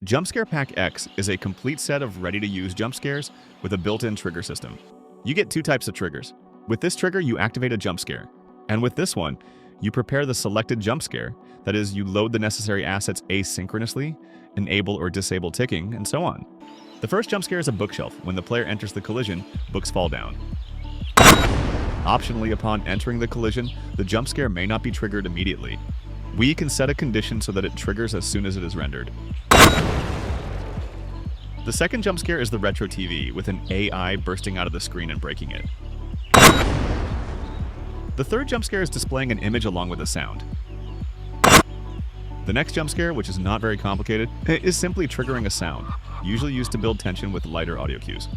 Jumpscare Pack X is a complete set of ready-to-use jump scares with a built-in trigger system. You get two types of triggers. With this trigger, you activate a jump scare. And with this one, you prepare the selected jump scare. That is, you load the necessary assets asynchronously, enable or disable ticking, and so on. The first jump scare is a bookshelf. When the player enters the collision, books fall down. Optionally, upon entering the collision, the jump scare may not be triggered immediately. We can set a condition so that it triggers as soon as it is rendered. The second jump scare is the retro TV, with an AI bursting out of the screen and breaking it. The third jump scare is displaying an image along with a sound. The next jump scare, which is not very complicated, is simply triggering a sound, usually used to build tension with lighter audio cues.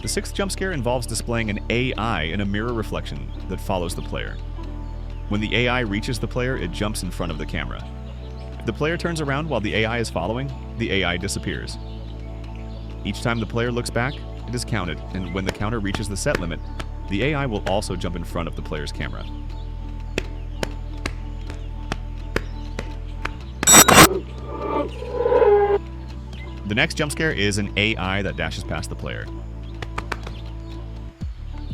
The sixth jump scare involves displaying an AI in a mirror reflection that follows the player. When the AI reaches the player, it jumps in front of the camera. If the player turns around while the AI is following, the AI disappears. Each time the player looks back, it is counted, and when the counter reaches the set limit, the AI will also jump in front of the player's camera. The next jump scare is an AI that dashes past the player.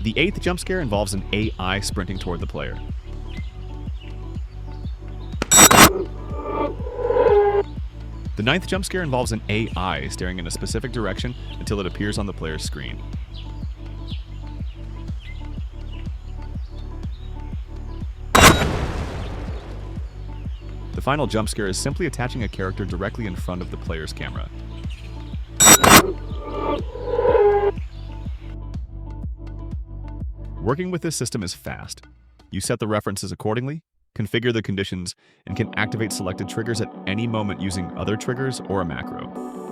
The eighth jump scare involves an AI sprinting toward the player. The ninth jump scare involves an AI staring in a specific direction until it appears on the player's screen. The final jump scare is simply attaching a character directly in front of the player's camera. Working with this system is fast. You set the references accordingly, configure the conditions, and can activate selected triggers at any moment using other triggers or a macro.